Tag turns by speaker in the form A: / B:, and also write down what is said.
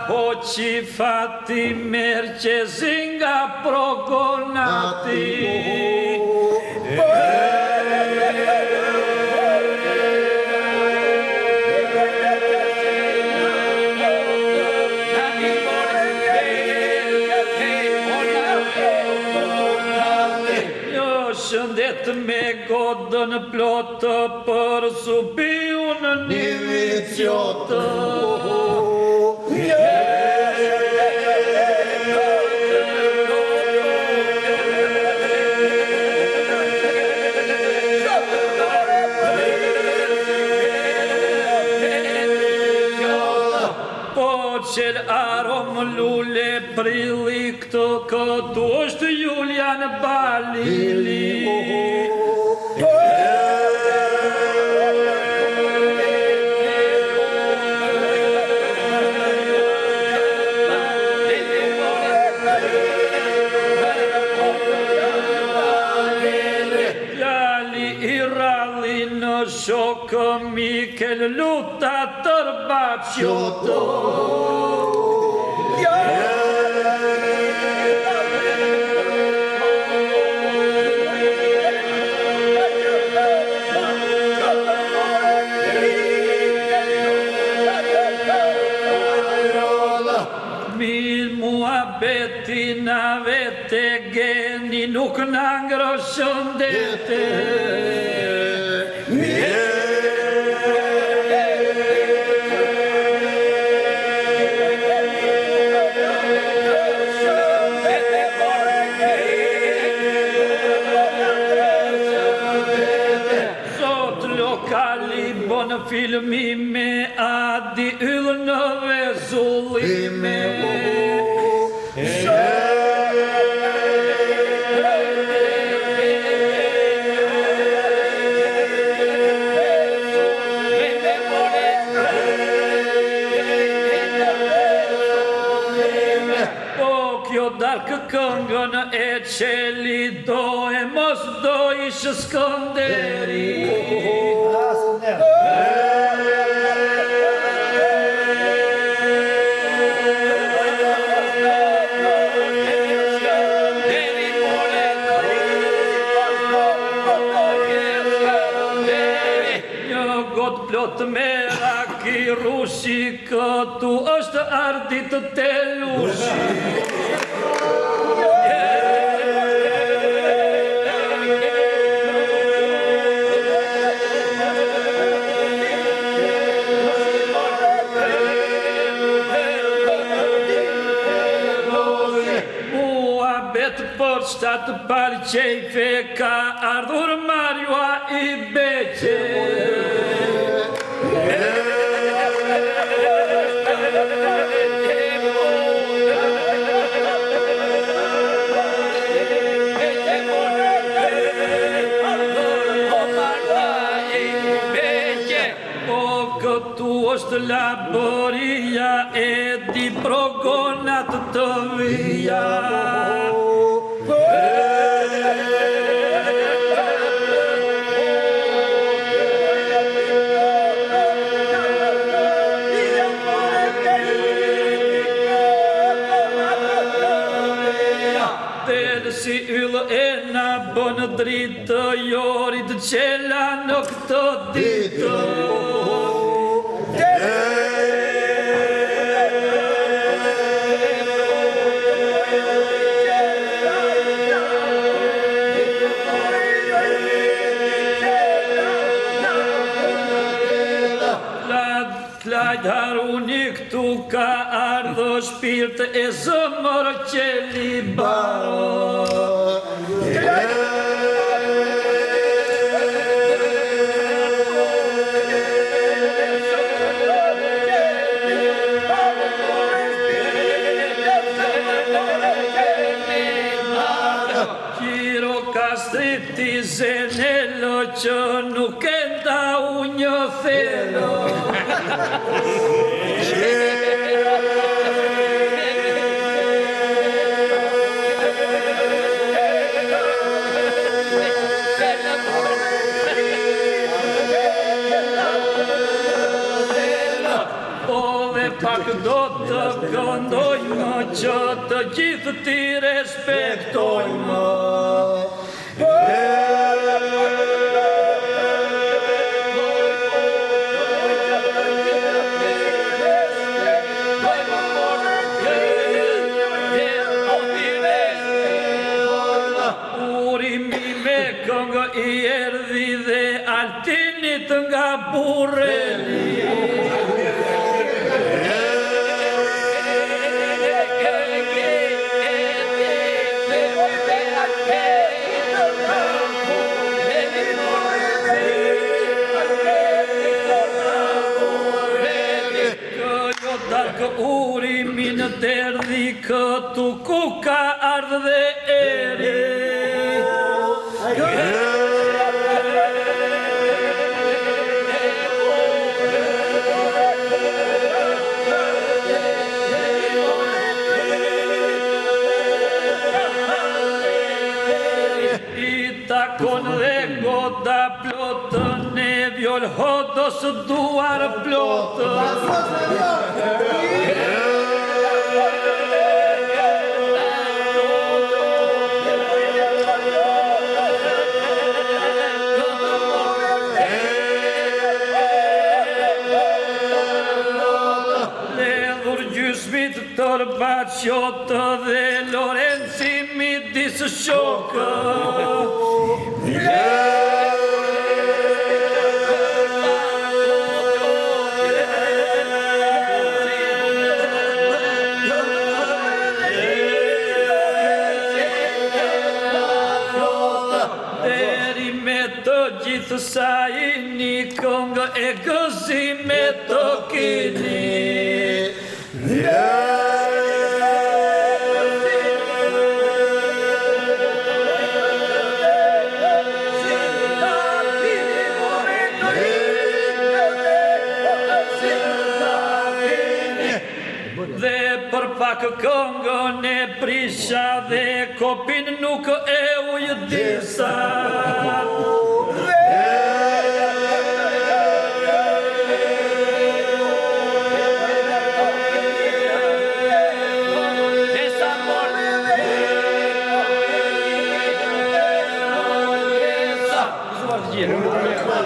A: hoqi fati merqezi nga progonati. Shëndet me godën plotë për subiun një vicjotë. Po qel arom lule prilli këtu është Julian Balili. Shokë Mikel luta tërba qjoto. Mirë mua beti na vete geni nuk na ngroshëndete. Filmi me Adi yllë në vezullime. Po kjo darkë këngën e qeli do e mos do ishë Skënderi. Plot me raki rushi këtu është ardit të lushi. Mua bet për shtatë parqejfe ka ardhur Marjua i beqe. Këtu është laboria e di progonat të vija. Si yllë e na bënë dritë jorit qela në këtë ditë. Klajt Haruni këtu ka ardhë shpirt e zëmër qeli baro. Kastriti Zenello që nuk e ndau një thelo. pak do të këndojmë që të gjithë ti respektojmë. Këngë I erdhi dhe Altinit nga Burreli. Këjo darkë urimin derdhi këtu ku ka ardhë dhe eri. Takon dhe goda plotën e vjol hodos duar plotën. Ledhur gjysmit Torbaçotë dhe Lorenci midis shokë. Deri me të gjithë sa jeni këngë e gëzime të keni. Dhe për pak këngën e prisha dhe kopin nuk e ujë disa.